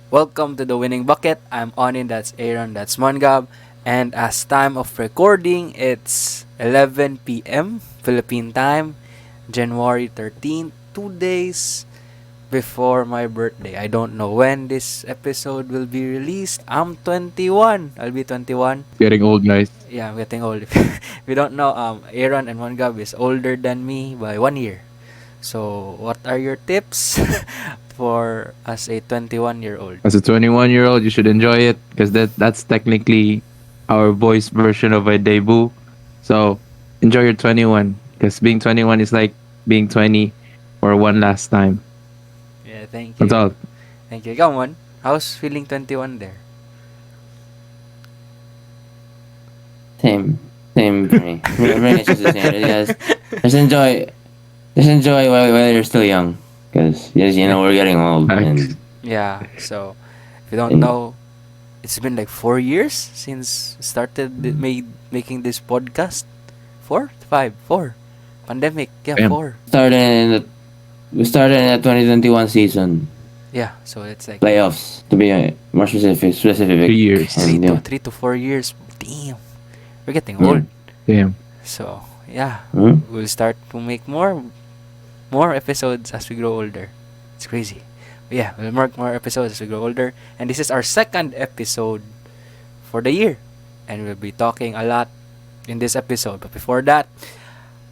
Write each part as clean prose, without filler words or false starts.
Welcome to the Winning Bucket. I'm Onin, that's Aaron, that's Mongab. And as time of recording, it's 11 p.m. Philippine time, January 13th, 2 days before my birthday. I don't know when this episode will be released. I'm 21. I'll be 21. Getting old, guys. Yeah, I'm getting old. If you don't know, Aaron and Mongab is older than me by 1 year. So, what are your tips for as a 21-year-old? As a 21-year-old, you should enjoy it because that's technically our voice version of a debut. So enjoy your 21 because being 21 is like being 20 for one last time. Yeah, thank That's you. all. Thank you. Come on. How's feeling 21 there? Same, same for me. Pretty much just the same. Just enjoy, while you're still young, because we're getting old, Facts. Yeah, so if you don't and know, it's been like 4 years since started making this podcast. 4? 5? 4. Pandemic. Yeah, Damn. 4. we started in the 2021 season Yeah, so it's like playoffs to be more specific. 3 years. And, yeah. 3 to 4 years. Damn. We're getting Mm. old. Damn. So, yeah. Hmm? We'll start to make more episodes as we grow older. It's crazy. But yeah, we'll make more episodes as we grow older. And this is our second episode for the year. And we'll be talking a lot in this episode. But before that,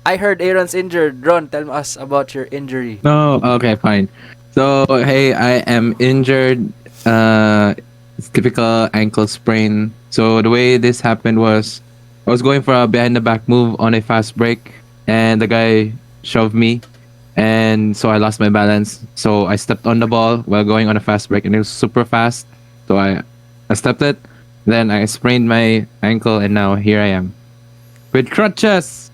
I heard Aaron's injured. Ron, tell us about your injury. No, okay, fine. So, hey, I am injured. It's typical ankle sprain. So, the way this happened was I was going for a behind the back move on a fast break, and the guy shoved me, and so I lost my balance. So, I stepped on the ball while going on a fast break, and it was super fast. So, I stepped it, then I sprained my ankle, and now here I am with crutches.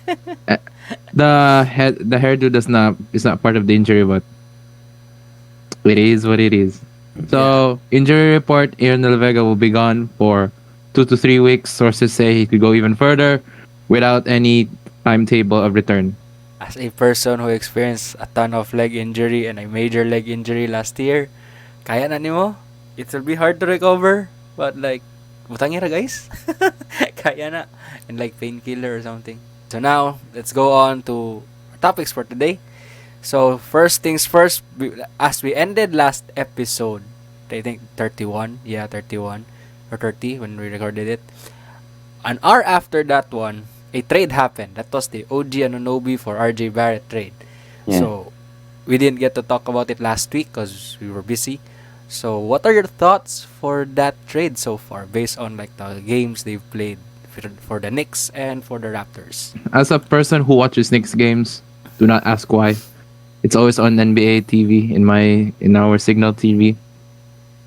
Uh, the hairdo is not part of the injury, but it is what it is. So injury report, Aaron Vega will be gone for 2 to 3 weeks. Sources say he could go even further without any timetable of return. As a person who experienced a ton of leg injury and a major leg injury last year, kaya na nimo? It will be hard to recover, but like, butang ira guys. Kaya na. And like painkiller or something. So now, let's go on to our topics for today. So first things first, as we ended last episode, I think 31, yeah, 31 or 30 when we recorded it. An hour after that one, a trade happened. That was the OG Anunoby for RJ Barrett trade. Yeah. So we didn't get to talk about it last week because we were busy. So what are your thoughts for that trade so far, based on like the games they've played for the Knicks and for the Raptors? As a person who watches Knicks games, do not ask why. It's always on NBA TV in our Signal TV.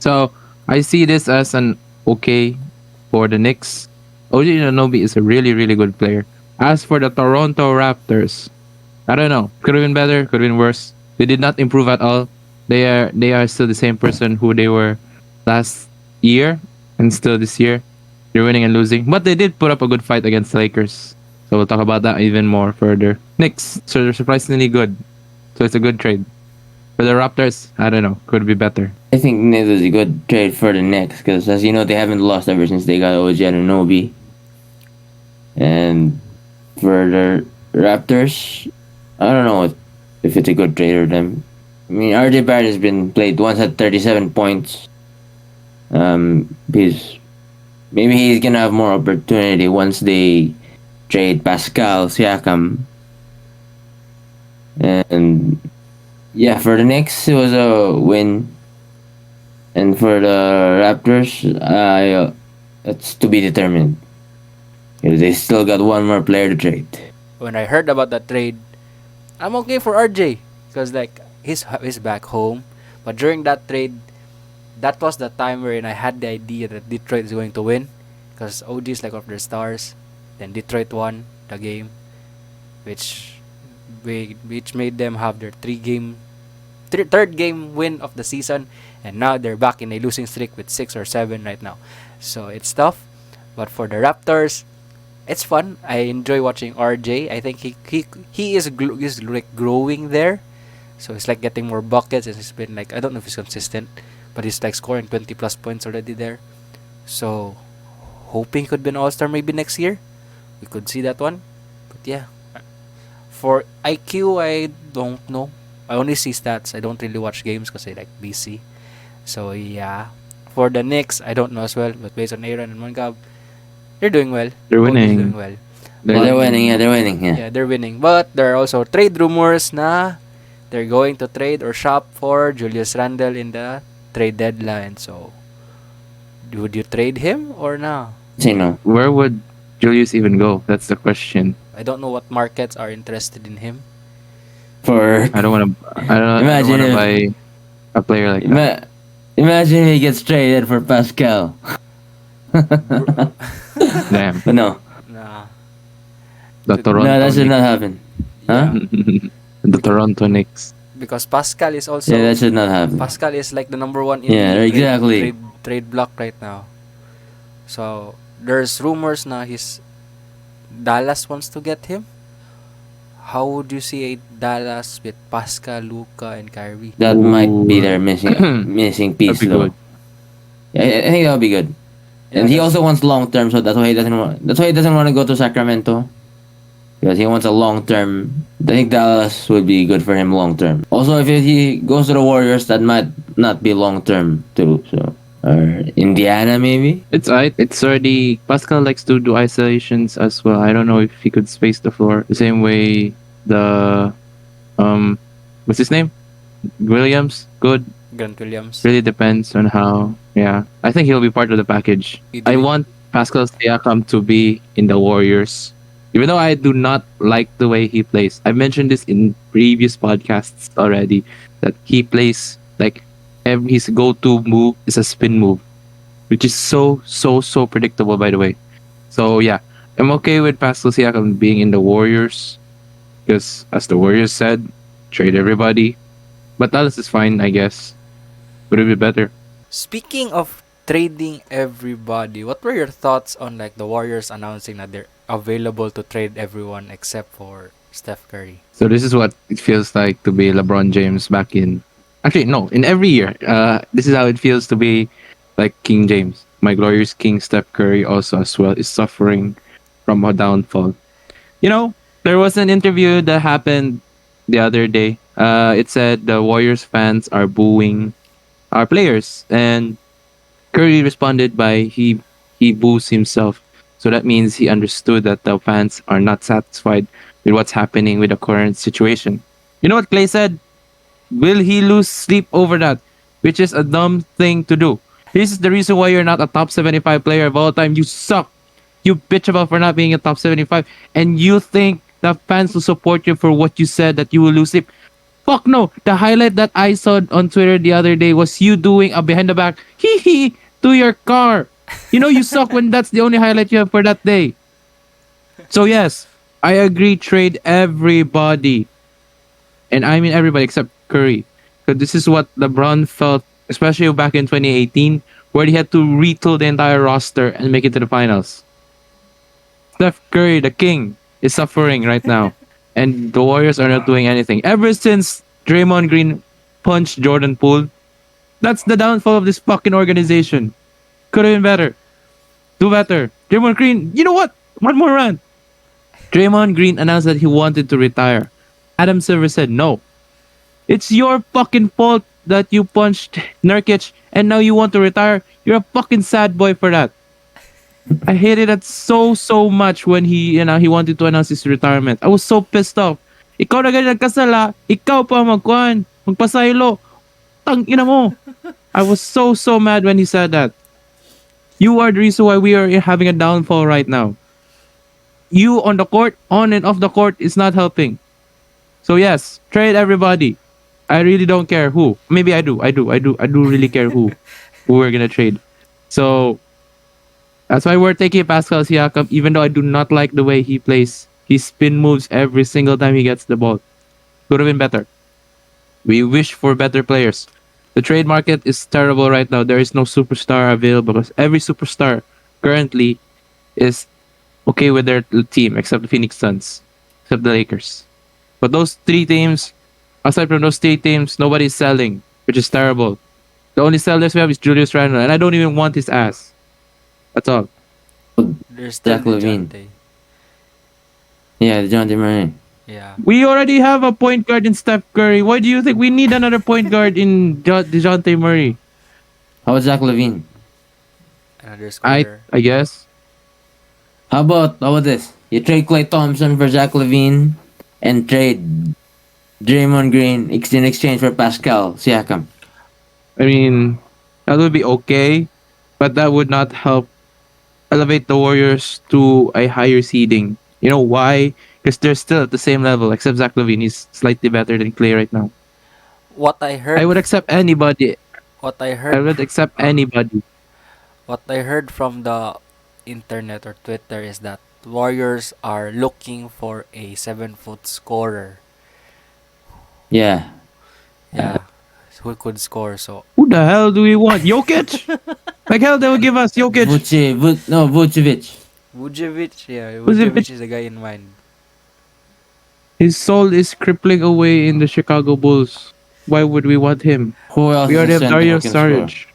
So I see this as an okay for the Knicks. OG Anunoby is a really, really good player. As for the Toronto Raptors, I don't know. Could have been better, could have been worse. They did not improve at all. They are still the same person who they were last year and still this year. They're winning and losing. But they did put up a good fight against the Lakers. So we'll talk about that even more further. Knicks, so they're surprisingly good. So it's a good trade. For the Raptors, I don't know. Could be better. I think this is a good trade for the Knicks because, as you know, they haven't lost ever since they got OG Anunoby. And for the Raptors, I don't know if it's a good trade for them. I mean, RJ Barrett has been played once at 37 points. Maybe he's gonna have more opportunity once they trade Pascal Siakam. And yeah, for the Knicks, it was a win. And for the Raptors, it's to be determined. 'Cause they still got one more player to trade. When I heard about that trade, I'm okay for RJ because like he's back home. But during that trade, that was the time wherein I had the idea that Detroit is going to win because OG is like one of their stars. Then Detroit won the game, which which made them have their third game win of the season, and now they're back in a losing streak with 6 or 7 right now. So it's tough, but for the Raptors, it's fun. I enjoy watching RJ. I think he is like growing there, so it's like getting more buckets. And it's been like, I don't know if he's consistent, but he's like scoring 20 plus points already there. So hoping he could be an all-star maybe next year. We could see that one. But yeah, for IQ, I don't know. I only see stats. I don't really watch games because I like BC. So yeah, for the Knicks, I don't know as well. But based on Aaron and Mongab, they're doing well. They're Both is winning. doing well. They're winning. Yeah, they're winning. Yeah. Yeah, they're winning. But there are also trade rumors na they're going to trade or shop for Julius Randle in the trade deadline. So, would you trade him or na? Say no. Where would Julius even go? That's the question. I don't know what markets are interested in him. For I don't want to. I don't Imagine want to if- buy a player like that. imagine he gets traded for Pascal. Damn. But no, Nah. The Toronto. no, that should Knicks. not happen. Huh? The Toronto Knicks. Because Pascal is also Yeah, that should not happen. Pascal is like the number one in Yeah, the exactly. trade block right now. So there's rumors na his Dallas wants to get him. How would you see a Dallas with Pascal, Luka, and Kyrie? That might be Ooh. their missing piece, That'd be though. good. Yeah, I think that would be good. Yeah, And he that's- also wants long term, so that's why he doesn't want. That's why he doesn't want to go to Sacramento, because he wants a long term. I think Dallas would be good for him long term. Also, if he goes to the Warriors, that might not be long term too. So, or Indiana maybe. It's already Pascal likes to do isolations as well. I don't know if he could space the floor the same way the what's his name? Williams. Good. Grant Williams. Really depends on how. Yeah, I think he'll be part of the package. You I do- want Pascal Siakam to be in the Warriors, even though I do not like the way he plays. I mentioned this in previous podcasts already that he plays like his go-to move is a spin move, which is so predictable. By the way, so yeah, I'm okay with Pascal Siakam being in the Warriors because, as the Warriors said, trade everybody. But Dallas is fine, I guess. Would it be better? Speaking of trading everybody, what were your thoughts on like the Warriors announcing that they're available to trade everyone except for Steph Curry? So this is what it feels like to be LeBron James back in. Actually, no, in every year. This is how it feels to be like King James. My glorious King Steph Curry also as well is suffering from a downfall. You know, there was an interview that happened the other day. It said the Warriors fans are booing our players, and Curry responded by he boos himself. So that means he understood that the fans are not satisfied with what's happening with the current situation. You know what Clay said? Will he lose sleep over that? Which is a dumb thing to do. This is the reason why you're not a top 75 player of all time. You suck. You bitch about for not being a top 75. And you think the fans will support you for what you said that you will lose sleep. Fuck no. The highlight that I saw on Twitter the other day was you doing a behind the back hee hee to your car. You know you suck when that's the only highlight you have for that day. So yes, I agree, trade everybody. And I mean everybody except Curry. Because this is what LeBron felt, especially back in 2018, where he had to retool the entire roster and make it to the finals. Steph Curry, the king, is suffering right now. And the Warriors are not doing anything. Ever since Draymond Green punched Jordan Poole, that's the downfall of this fucking organization. Could have been better. Do better. Draymond Green, you know what? One more rant. Draymond Green announced that he wanted to retire. Adam Silver said no. It's your fucking fault that you punched Nurkic and now you want to retire. You're a fucking sad boy for that. I hated that so much when he wanted to announce his retirement. I was so pissed off. Ikaw na ganyan nagkasala, ikaw pa magpasaylo. Tang ina mo. I was so mad when he said that. You are the reason why we are having a downfall right now. You on the court, on and off the court is not helping. So yes, trade everybody. I really don't care who. Maybe I do. I do really care who we're gonna trade. So that's why we're taking Pascal Siakam, even though I do not like the way he plays. He spin moves every single time he gets the ball. Could have been better. We wish for better players. The trade market is terrible right now. There is no superstar available because every superstar currently is okay with their team except the Phoenix Suns, except the Lakers. But those three teams, aside from those three teams, nobody's selling, which is terrible. The only sellers we have is Julius Randle, and I don't even want his ass. That's all. There's still Zach Levine. DeJounte. Yeah, John Murray. Yeah. We already have a point guard in Steph Curry. Why do you think we need another point guard in DeJounte Murray? How about Zach Levine? Another I scorer. I guess. How about this? You trade Clay Thompson for Zach Levine and trade Draymond Green in exchange for Pascal Siakam. I mean, that would be okay, but that would not help elevate the Warriors to a higher seeding. You know why? Because they're still at the same level, except Zach Levine. He's slightly better than Clay right now. What I I heard. would accept anybody. What I I heard. would accept anybody. What I heard from the internet or Twitter is that Warriors are looking for a 7-foot scorer. Yeah. Yeah. Who could score? So Who the hell do we want? Jokic? Like hell, they would give us Jokic. Vucevic. Vucevic. Yeah, Vucevic. Vucevic is the guy in mind. His soul is crippling away in the Chicago Bulls. Why would we want him? Who else We is already a have center Dario who can score? Saric.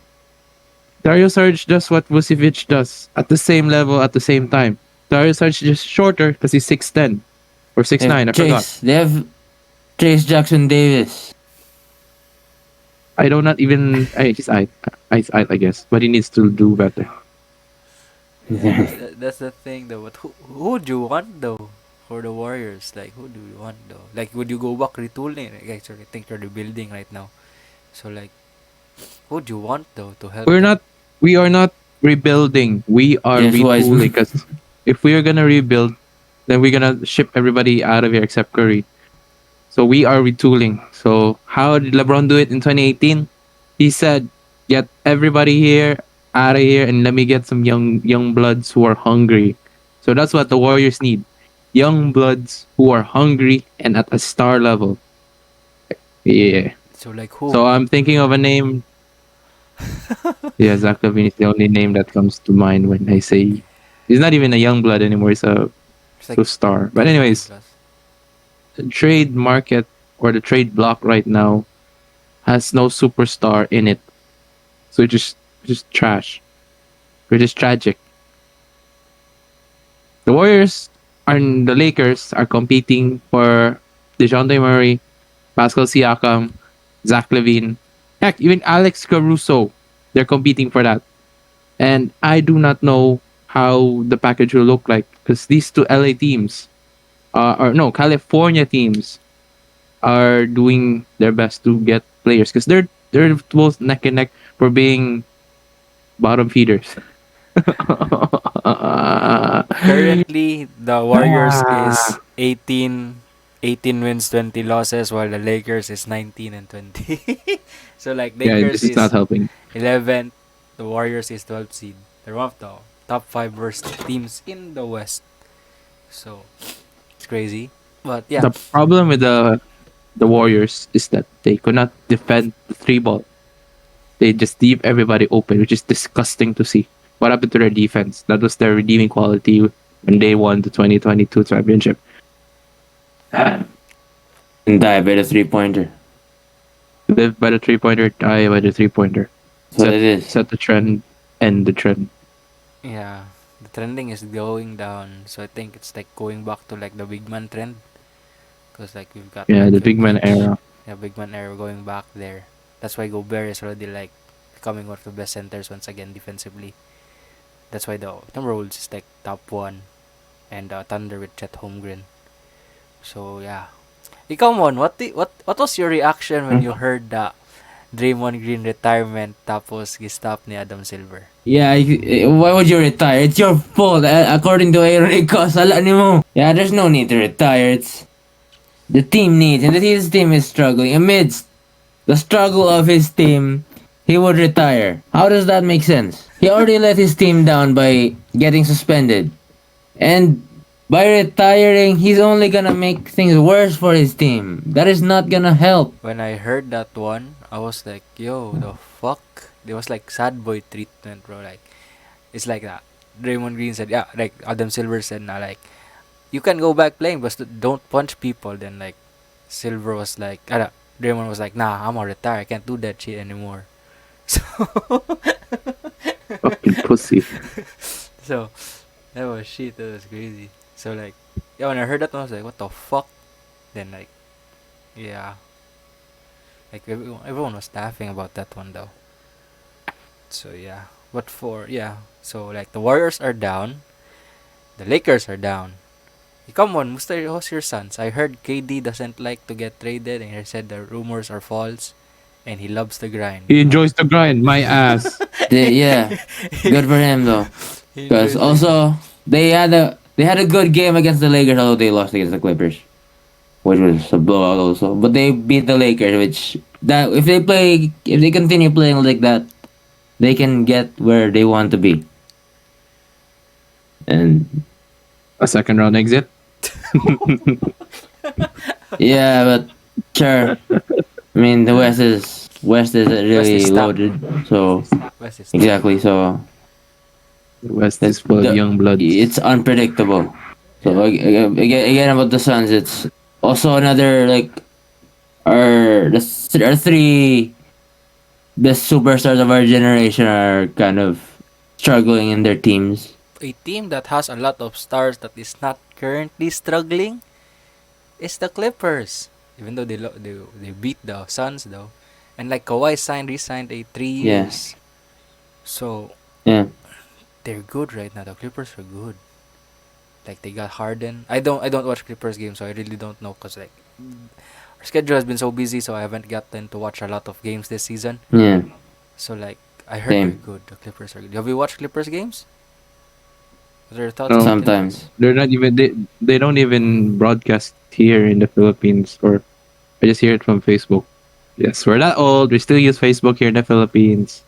Dario Saric does what Vucevic does at the same level at the same time. Dario Saric is just shorter because he's 6'10 or 6'9. I forgot. They have Trace Jackson Davis. I don't not even. He's I guess, but he needs to do better. That's the thing though. But who would you want though for the Warriors? Like who do you want though? Like would you go back retooling? Like, actually, I think you're rebuilding right now. So like, who would you want though to help? We're not. We are not rebuilding. We are Yes, wise retooling. man. Because if we are gonna rebuild, then we're gonna ship everybody out of here except Curry. So we are retooling. So how did LeBron do it in 2018? He said, "Get everybody here out of here, and let me get some young bloods who are hungry." So that's what the Warriors need: young bloods who are hungry and at a star level. Yeah. So like who? So I'm thinking of a name. Yeah, Zach Levine is the only name that comes to mind when I say he's not even a young blood anymore. He's a It's like star. But 20 anyways, plus. the trade market or the trade block right now has no superstar in it. So it's just trash. We're just tragic. The Warriors and the Lakers are competing for DeJounte Murray, Pascal Siakam, Zach Levine, heck, even Alex Caruso. They're competing for that. And I do not know how the package will look like because these two LA teams, or no, California teams, are doing their best to get players because they're both neck and neck for being bottom feeders. Currently, the Warriors is Ah. 18 wins, 20 losses, while the Lakers is 19 and 20. So like Yeah, Lakers this is not is helping. 11th, the Warriors is 12th seed. They're one of the top 5 worst teams in the West. So it's crazy. But yeah, The problem with the Warriors is that they could not defend the three ball. They just leave everybody open, which is disgusting to see. What happened to their defense? That was their redeeming quality when they won the 2022 championship. And die by the 3-pointer. Live by the 3-pointer, die by the 3-pointer. That's what it is. Set the trend, end the trend. yeah, the trending is going down. So I think it's like going back to like the big man trend. Because like we've got Yeah, like the big man Jokic. era. Yeah, big man era going back there. That's why Gobert is already like becoming one of the best centers once again defensively. That's why the Timberwolves is like top 1 and Thunder with Chet Holmgren. So yeah. Ikaw Mon, what was your reaction when you heard the Draymond Green retirement tapos gistop ni Adam Silver? Yeah, why would you retire? It's your fault. According to Aaron Iko, sala ni mo. Yeah, there's no need to retire. It's the team needs, and his team is struggling. Amidst the struggle of his team, he would retire. How does that make sense? He already let his team down by getting suspended. And by retiring, he's only gonna make things worse for his team. That is not gonna help. When I heard that one, I was like, yo, the fuck? It was like sad boy treatment, bro. Like, it's like that. Draymond Green said, yeah, like Adam Silver said, na like, you can go back playing, but don't punch people. Then like, Silver was like, Draymond was like, nah, I'm gonna retire. I can't do that shit anymore. So, Fucking pussy. so that was shit. That was crazy. So like, yeah, when I heard that one, I was like, what the fuck? Then like, yeah, like everyone was laughing about that one though. So yeah, but for yeah, so like the Warriors are down, the Lakers are down. Come on, who's your sons? I heard KD doesn't like to get traded, and he said the rumors are false, and he loves the grind. He enjoys the grind. My ass. Yeah, good for him though. He Because enjoys the grind. also they had a good game against the Lakers, although they lost against the Clippers, which was a blowout also. But they beat the Lakers, which that if they continue playing like that, they can get where they want to be. And A second round exit. yeah, but sure. I mean, the West is West is really stacked, loaded. bro. So West is stacked. exactly. So The West that is full of the young bloods. it's unpredictable. So Yeah. again about the Suns, it's also another like our three best superstars of our generation are kind of struggling in their teams. A team that has a lot of stars that is not currently struggling is the Clippers. Even though they beat the Suns though, and like Kawhi resigned a 3 years, Yeah, so yeah. they're good right now. The Clippers are good. Like they got Harden. I don't watch Clippers games, so I really don't know because like our schedule has been so busy, so I haven't gotten to watch a lot of games this season. Yeah, So like I heard they're same. good. The Clippers are good. Have you watched Clippers games? What are your thoughts on No, the Clippers? Sometimes. they're not even. They don't even broadcast here in the Philippines. Or I just hear it from Facebook. Yes, we're not old. We still use Facebook here in the Philippines.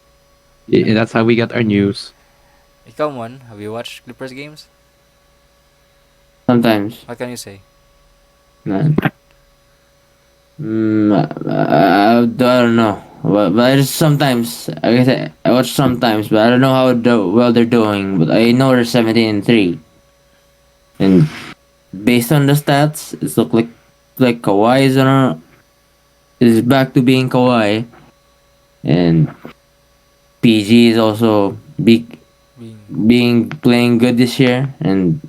Yeah, that's how we get our news. Come on, have you watched Clippers games? Sometimes. What can you say? Man. I don't know. But I just sometimes, I guess I watch sometimes, but I don't know how well they're doing. But I know they're 17-3, and based on the stats, it look like Kawhi is back to being Kawhi, and PG is also Being being playing good this year, and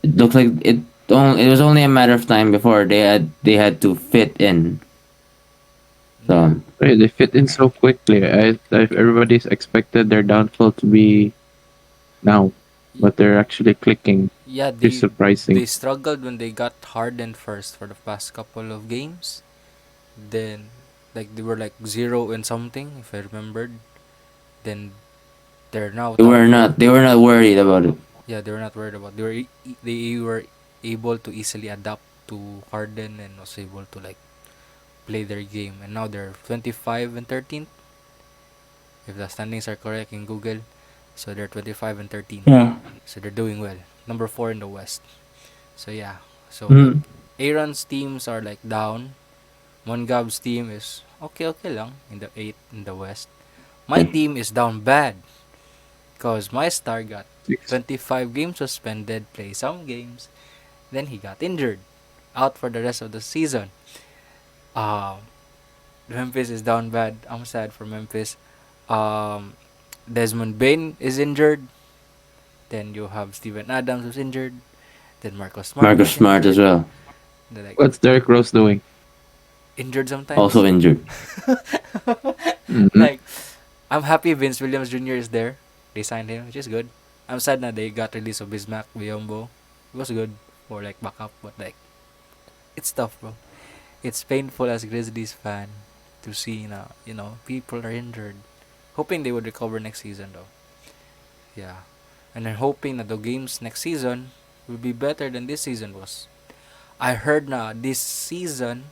it looks like it was only a matter of time before they had to fit in. yeah, So Right, they fit in so quickly. Everybody's expected their downfall to be now, but they're actually clicking. yeah. It's surprising. They struggled when they got hardened first for the past couple of games. Then like they were like 0 and something if I remembered. Then they're now they top were four. not they were not worried about it. Yeah, they were not worried about. They were able to easily adapt to Harden and was able to like play their game. And now they're 25 and 13th if the standings are correct in Google. So they're 25 and 13. Yeah. So they're doing well. Number 4 in the West. So yeah. So Mm. Aaron's teams are like down. Mongab's team is okay lang in the 8th in the West. My team is down bad because my star got 25 games suspended, play some games, then he got injured, out for the rest of the season. Um, Memphis is down bad. I'm sad for Memphis. Um, Desmond Bain is injured. Then you have Steven Adams who's injured. Then Marcus Smart Marcus is Smart as injured. well, They're like What's Derrick Rose doing? injured sometimes. also injured. Mm-hmm. Like I'm happy Vince Williams Jr. is there. They signed him, which is good. I'm sad that they got release of Bismack Biombo. It was good for like backup, but like it's tough, bro. It's painful as Grizzlies fan to see now, people are injured. Hoping they would recover next season though. Yeah. And then hoping that the games next season will be better than this season was. I heard na this season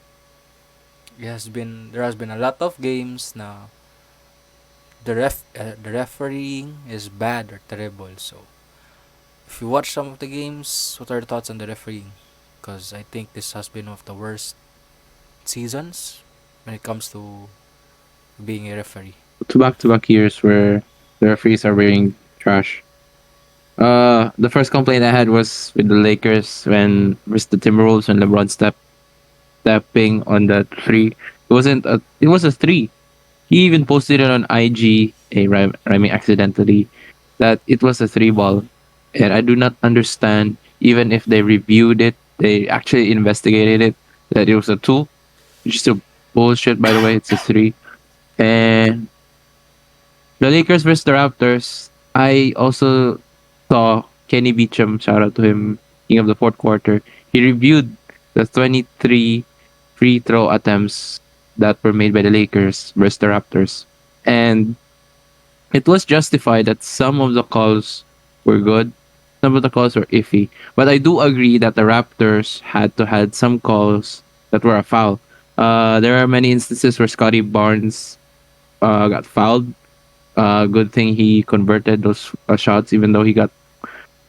there has been a lot of games na the refereeing is bad or terrible. So if you watch some of the games, what are your thoughts on the refereeing? Because I think this has been one of the worst seasons when it comes to being a referee. To back years where the referees are wearing trash. The first complaint I had was with the Lakers when versus the Timberwolves when LeBron stepping on that three. It was a three. He even posted it on IG, rhyming accidentally, that it was a three ball. And I do not understand, even if they reviewed it, they actually investigated it, that it was a two, which is still bullshit, by the way. It's a three. And the Lakers versus the Raptors, I also saw Kenny Beecham, shout out to him, king of the fourth quarter. He reviewed the 23 free throw attempts that were made by the Lakers versus the Raptors. And it was justified that some of the calls were good, some of the calls were iffy. But I do agree that the Raptors had to had some calls that were a foul. There are many instances where Scotty Barnes got fouled. Good thing he converted those shots, even though he got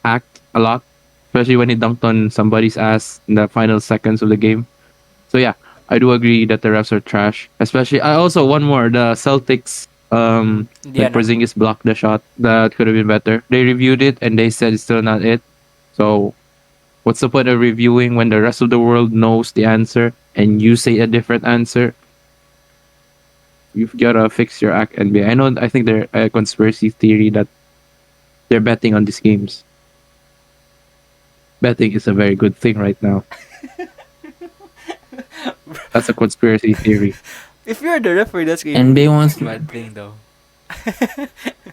hacked a lot, especially when he dunked on somebody's ass in the final seconds of the game. So yeah, I do agree that the refs are trash. Especially, I also one more the Celtics. Yeah, Like no. Porzingis blocked the shot that could have been better. They reviewed it and they said it's still not it. So what's the point of reviewing when the rest of the world knows the answer and you say a different answer? You've gotta fix your act, NBA. I know. I think there's a conspiracy theory that they're betting on these games. Betting is a very good thing right now. That's a conspiracy theory. If you're the referee, that's a NBA wants bad thing though.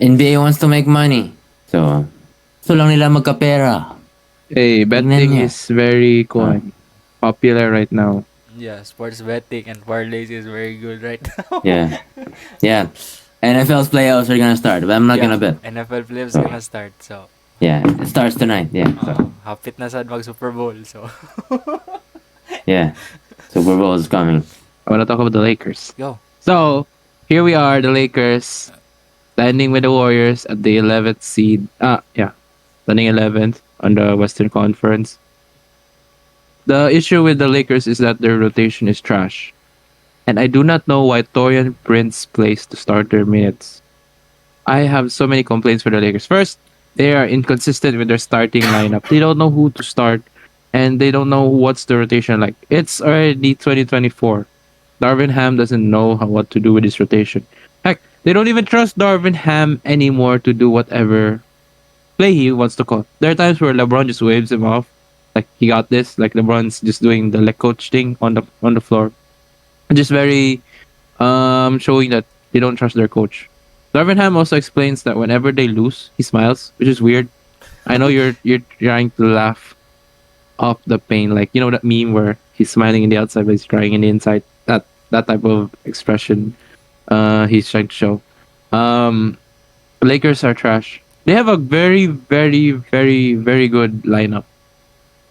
NBA wants to make money. So, gusto lang nila magkapera. Hey, Tingnan betting niya. is very Ah. popular right now. Yeah, sports betting and parlays is very good right now. Yeah. Yeah. NFL's playoffs are gonna start, but I'm not gonna bet. NFL playoffs So, gonna start, so yeah, it starts tonight. Yeah. So, hapit na sad mag Super Bowl, so yeah. Super Bowl is coming. I want to talk about the Lakers. go. So here we are, the Lakers, standing with the Warriors at the 11th seed. Yeah, standing 11th on the Western Conference. The issue with the Lakers is that their rotation is trash. And I do not know why Torian Prince plays to start their minutes. I have so many complaints for the Lakers. First, they are inconsistent with their starting lineup. They don't know who to start and they don't know what's the rotation like. It's already 2024. Darvin Ham doesn't know what to do with his rotation. Heck, they don't even trust Darvin Ham anymore to do whatever play he wants to call. There are times where LeBron just waves him off, like he got this. Like LeBron's just doing the like coach thing on the floor, just very showing that they don't trust their coach. Darvin Ham also explains that whenever they lose, he smiles, which is weird. I know you're trying to laugh off the pain, like you know that meme where he's smiling in the outside but he's crying in the inside. That type of expression he's trying to show. Um, Lakers are trash. They have a very, very, very, very good lineup.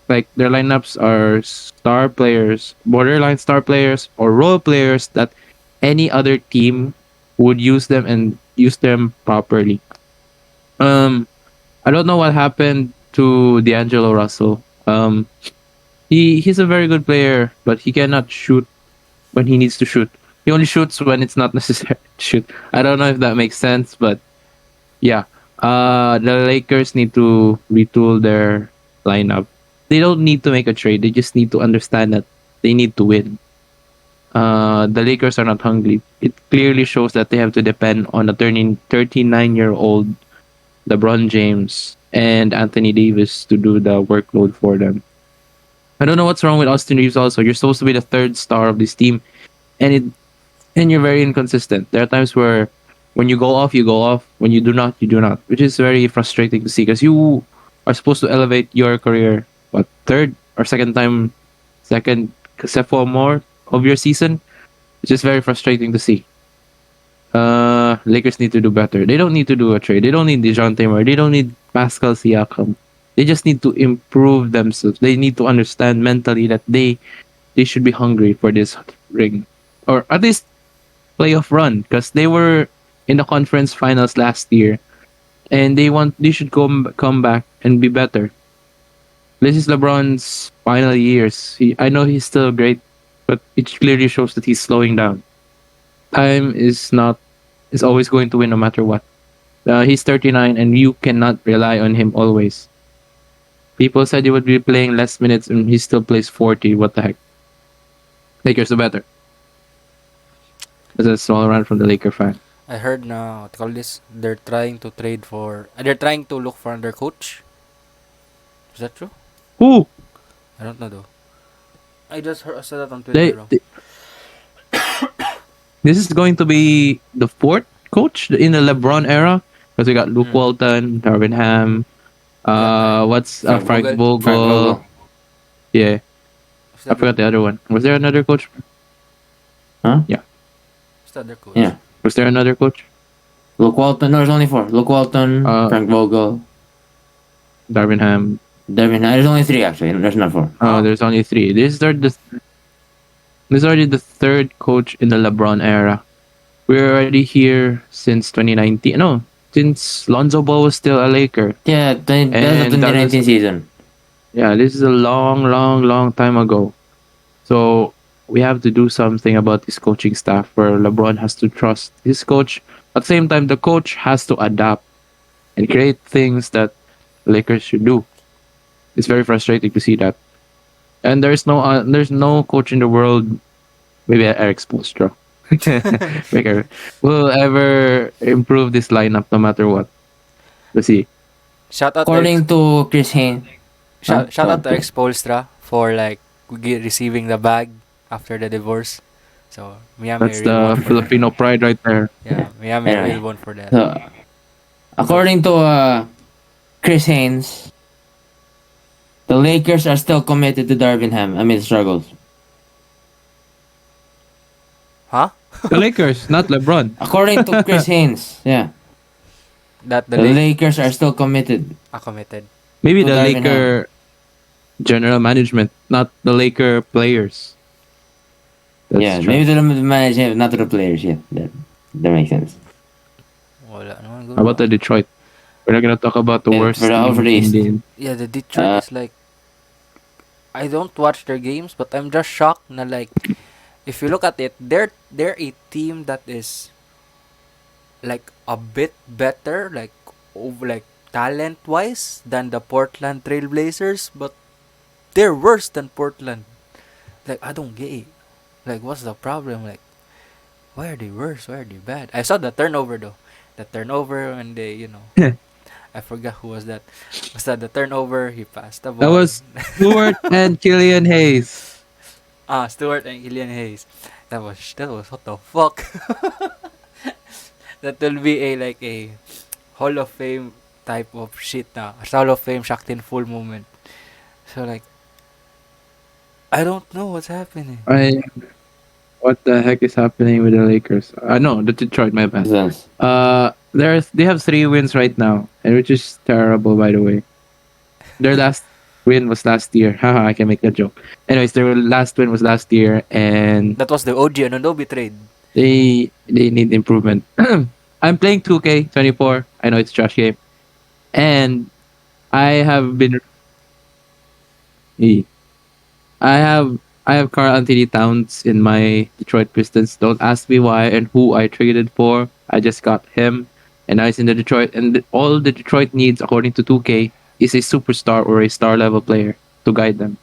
Like their lineups are star players, borderline star players, or role players that any other team would use them and use them properly. Um, I don't know what happened to D'Angelo Russell. He's a very good player, but he cannot shoot when he needs to shoot. He only shoots when it's not necessary to shoot. I don't know if that makes sense, but yeah. The Lakers need to retool their lineup. They don't need to make a trade. They just need to understand that they need to win. The Lakers are not hungry. It clearly shows that they have to depend on a 39-year-old LeBron James and Anthony Davis to do the workload for them. I don't know what's wrong with Austin Reeves also. You're supposed to be the third star of this team and you're very inconsistent. There are times where when you go off, you go off. When you do not, you do not, which is very frustrating to see because you are supposed to elevate your career, what, third or second, except for more of your season, which is very frustrating to see. Lakers need to do better. They don't need to do a trade. They don't need DeJounte Murray. They don't need Pascal Siakam. They just need to improve themselves. They need to understand mentally that they should be hungry for this ring, or at least playoff run, because they were in the conference finals last year, and they should come back and be better. This is LeBron's final years. I know he's still great, but it clearly shows that he's slowing down. Time is always going to win no matter what. He's 39, and you cannot rely on him always. People said he would be playing less minutes, and he still plays 40. What the heck? Lakers are better. That's a small rant from the Laker fan. I heard na what you call this. They're trying to trade for. They're trying to look for another coach. Is that true? Who? I don't know though. I just heard I saw that on They, Twitter. they this is going to be the fourth coach in the LeBron era because we got Luke Mm. Walton, Darvin Ham. What's Frank Frank Vogel. Frank Vogel? Vogel. Yeah, Who's I the forgot other, the other one. Was there another coach? Huh? who's the other coach? Yeah. Was there another coach? Luke Walton. No, there's only four. Luke Walton, Uh, Frank Vogel, Darvin Ham. Devin. There's only three actually. There's not four. Oh. There's only three. This is already the third coach in the LeBron era. We're already here since 2019. No, since Lonzo Ball was still a Laker. Yeah, that's the And that 2019 was, season. yeah, this is a long, long, long time ago. So we have to do something about this coaching staff where LeBron has to trust his coach. At the same time, the coach has to adapt and create things that Lakers should do. It's very frustrating to see that. And there's no coach in the world, maybe Eric Spoelstra, Baker, will ever improve this lineup no matter what. Let's see. Shout out to According to Chris Haynes. shout out to Eric Spoelstra for like receiving the bag after the divorce. So Miami That's really the won for that. Filipino pride right there. Yeah, Miami Anyway. really won for that. So, according to Chris Haynes, the Lakers are still committed to Darvin Ham amid struggles. Huh? The Lakers, not LeBron. According to Chris Haynes, yeah, That the the Lakers Lakers are still committed. are committed. Maybe To the Darvin Laker general management, not the Laker players. That's yeah, true. maybe to the management, not to the players. Yeah, that makes sense. Wala naman How about the Detroit? We're not gonna talk about the Yeah, worst for the- team for the in East. the Yeah, the Detroit Uh, is like I don't watch their games, but I'm just shocked na like if you look at it, they're a team that is like a bit better, like like talent wise than the Portland Trailblazers, but they're worse than Portland. Like I don't get it. Like what's the problem? Like why are they worse? Why are they bad? I saw the turnover though. The turnover when they, I forgot who was that. Was that the turnover? He passed the That ball. was Stewart and Killian Hayes. Stewart and Killian Hayes. That was what the fuck. That will be a like a Hall of Fame type of shit na. A Hall of Fame shocked in full moment. So like I don't know what's happening. What the heck is happening with the Lakers? No, the Detroit, my bad. Sense. They have 3 wins right now, and which is terrible, by the way. Their last win was last year. Haha, I can make that joke. Anyways, their last win was last year, and That was the OG Anunoby trade. they need improvement. I'm playing 2K24. I know it's a trash game, and I have been. I have Karl Anthony Towns in my Detroit Pistons. Don't ask me why and who I traded for. I just got him, and now he's in the Detroit. And all the Detroit needs, according to 2K, is a superstar or a star level player to guide them.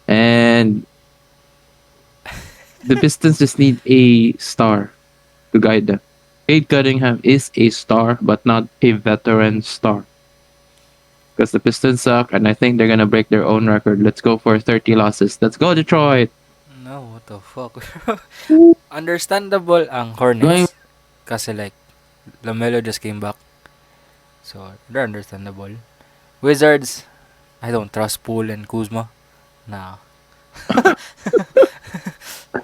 And the Pistons just need a star to guide them. Cade Cunningham is a star, but not a veteran star. Because the Pistons suck, and I think they're gonna break their own record. Let's go for 30 losses. Let's go, Detroit! No, what the fuck? Understandable ang Hornets. Kasi like, LaMelo just came back. So, they're understandable. Wizards, I don't trust Poole and Kuzma. Nah.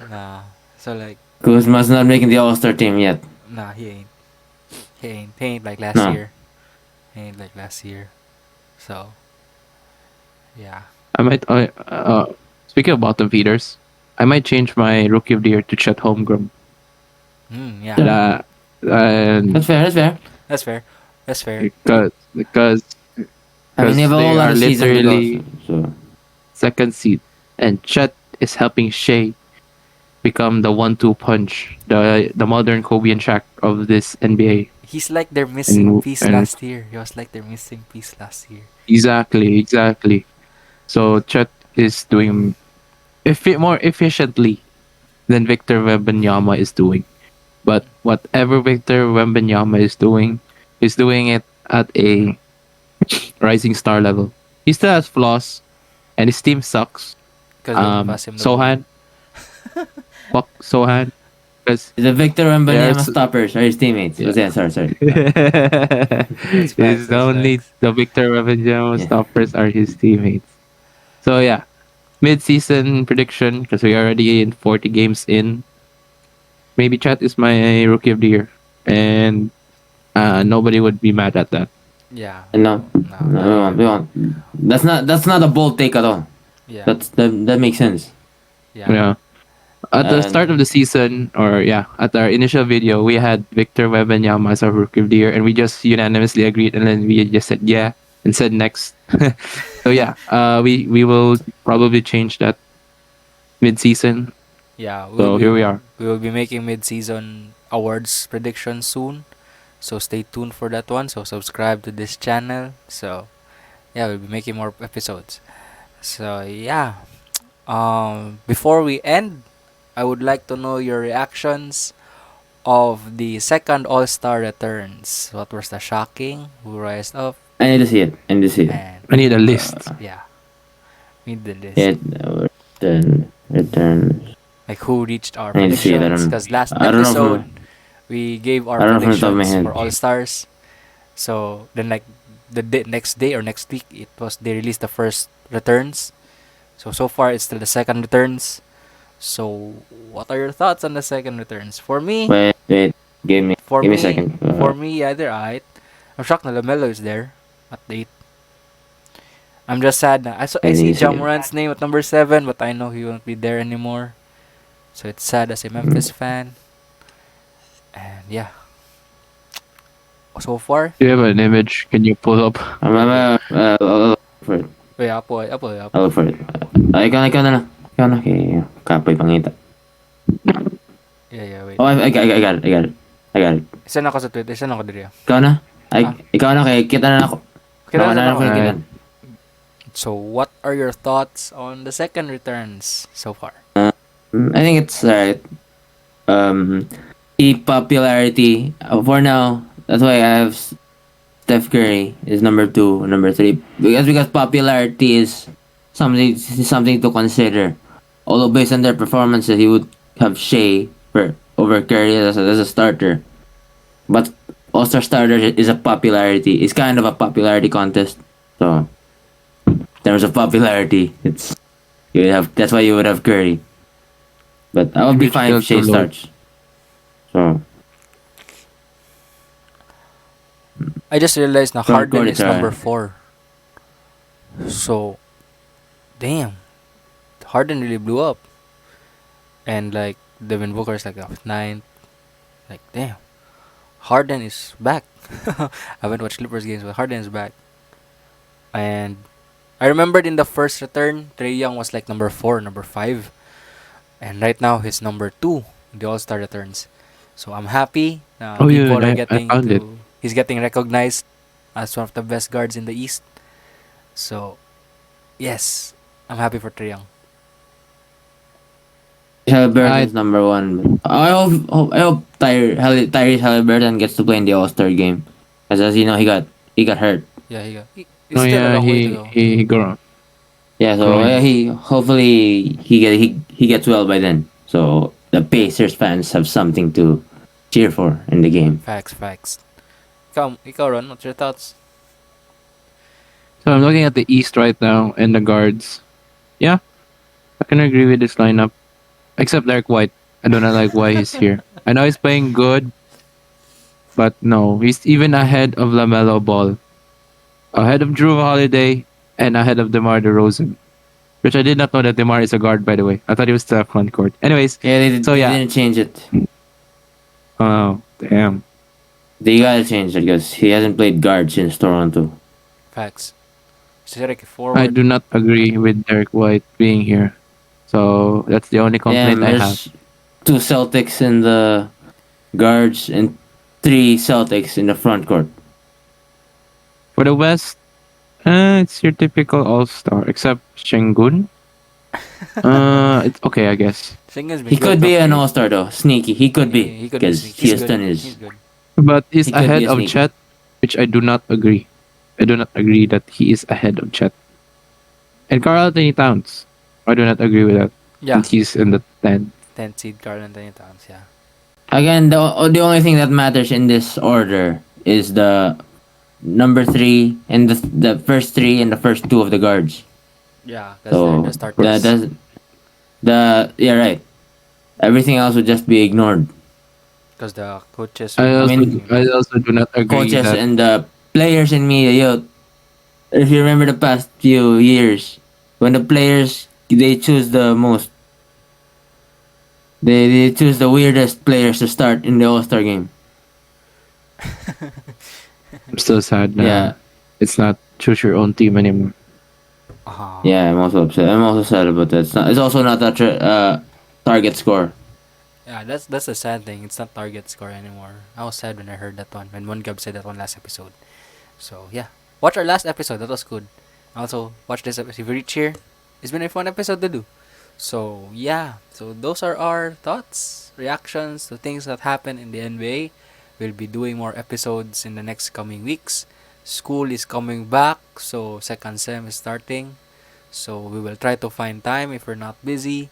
Nah. So like, Kuzma's not making the All-Star team yet. nah, he ain't. He ain't like last No. year. He ain't like last year. So, yeah. I might, speaking of bottom feeders, I might change my rookie of the year to Chet Holmgren. Yeah. And That's fair. That's fair. That's fair. That's fair. because I mean, they have a they whole lot are of season to literally go. So second seed, and Chet is helping Shea become the 1-2 punch, the modern Kobe and Shaq of this NBA. He's like their missing And- piece and- last year. He was like their missing piece last year. Exactly. So Chet is doing more efficiently than Victor Wembanyama is doing. But whatever Victor Wembanyama is doing, he's doing it at a rising star level. He still has flaws, and his team sucks. Because they won't pass him the ball. Sohan, fuck Sohan, because The Victor Wembanyama there's stoppers are his teammates. yeah. Yeah, sorry. That's facts. It's That's only facts. the Victor Wembanyama Yeah. stoppers are his teammates. So yeah, mid-season prediction because we're already in 40 games in. Maybe Chat is my rookie of the year, and nobody would be mad at that. Yeah. No, No, no, not we even. won't. That's not a bold take at all. Yeah. That makes sense. Yeah. Yeah. At the start of And the season, or yeah, at our initial video, we had Victor Wembanyama as our rookie of the year, and we just unanimously agreed, and then we just said yeah and said next. So yeah, we will probably change that mid-season. Yeah. So here we are. We will be making mid-season awards prediction soon. So stay tuned for that one. So subscribe to this channel. So yeah, we'll be making more episodes. So yeah. Before we end, I would like to know your reactions of the second All-Star returns. What was the shocking? Who rised up? I need to see it. I need to see it. And I need a list. yeah, need the list. It return. Like who reached our I need to see it. predictions? Because last I don't know episode from. we gave our I don't know from the top of my predictions head. for All-Stars. So then like next day or next week it was they released the first returns. So far it's still the second returns. So what are your thoughts on the second returns? For me, Wait. for Give me me, a second. yeah, they're alright. I'm shocked na Lamelo is there at 8. I'm just sad na. I see Jamorant's name at number 7, but I know he won't be there anymore. So it's sad as a Memphis fan. And yeah. So far, Do you have an image? Can you pull up? I'll look for it. wait, apo. I'll look for it. Ikaw na lang. Ikaw na. Kaya kapoy pangita. Yeah, wait. Oh, I got it. Isa na ako sa Twitter, isa na ako diri. Ikaw na? Ah. Ikaw na. Kaya kita na ako. Kailan na ako ako? kita. So what are your thoughts on the second returns so far? I think it's alright. The popularity for now. That's why I have Steph Curry is number 2, number 3 because popularity is something to consider. Although based on their performances, he would have Shea over Curry as a starter. But All-Star starter is a popularity. It's kind of a popularity contest. So in terms of popularity, that's why you would have Curry. But I would be Maybe fine if still Shea too low. starts. So I just realized na Front Harden court is is number 4. So, damn. Harden really blew up. And like, Devin Booker is like 9th. Like, damn. Harden is back. I haven't watched Clippers games, but Harden is back. And I remembered in the first return, Trae Young was like number 4, number 5. And right now, he's number 2 in the All-Star returns. So I'm happy. Oh, yeah, People are I getting found it. he's getting recognized as one of the best guards in the East. So, yes, I'm happy for Trae Young. Halliburton's number 1. I hope Tyrese Halliburton gets to play in the All-Star game. As you know, he got hurt. Yeah, he's Oh still a yeah, long way to go. he got Yeah, so Right. he hopefully he gets well by then. So the Pacers fans have something to cheer for in the game. Facts. Ikaw, Ron, what's your thoughts? So I'm looking at the East right now and the guards. Yeah, I can agree with this lineup. Except Derek White. I don't know like why he's here. I know he's playing good, but no, he's even ahead of LaMelo Ball, ahead of Drew Holiday, and ahead of DeMar DeRozan. Which I did not know that DeMar is a guard, by the way. I thought he was the front court. Anyways, Yeah, So, they yeah. didn't change it. oh damn. They gotta change it because he hasn't played guard since Toronto. Facts. Cedric, forward. I do not agree with Derek White being here. So that's the only complaint I have. There's 2 Celtics in the guards and 3 Celtics in the front court. For the West, it's your typical all-star, except Shengun. It's okay, I guess. Singer's been He good could be an lately. all-star though. Sneaky. He could be He could be because sneaky. He's good. Houston He's is. good. But he's He could be ahead a of sneaky. Chet, which I do not agree. I do not agree that he is ahead of Chet. And Carl Anthony Towns. I do not agree with that. Yeah. And he's in the 10th. 10 seed Carl Anthony Towns. Yeah. Again, the only thing that matters in this order is the number three and the first three and the first two of the guards. Yeah, because they're the So that starters. does yeah, right. Everything else would just be ignored. Because the coaches I will also, mean, I also do not agree Coaches that. and the players in media, yo, if you remember the past few years, when the players they choose the most, they choose the weirdest players to start in the All Star game. I'm still sad Yeah, now. It's not choose your own team anymore. yeah, I'm also upset. I'm also sad about that. It's also not a target score. Yeah, that's a sad thing. It's not target score anymore. I was sad when I heard that one. When Mongab said that one last episode. So yeah, watch our last episode. That was good. Also watch this episode. If you reach here, it's been a fun episode to do. So yeah, so those are our thoughts, reactions to things that happen in the NBA. We'll be doing more episodes in the next coming weeks. School is coming back, so second sem is starting. So we will try to find time if we're not busy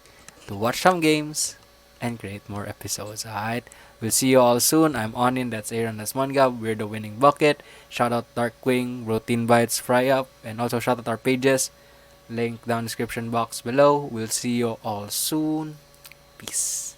to watch some games and create more episodes. Alright. We'll see you all soon. I'm Onin, that's Aaron, that's Mongab. We're the winning bucket. Shout out Darkwing, Routine Bites, Fry Up, and also shout out our pages. Link down description box below. We'll see you all soon. Peace.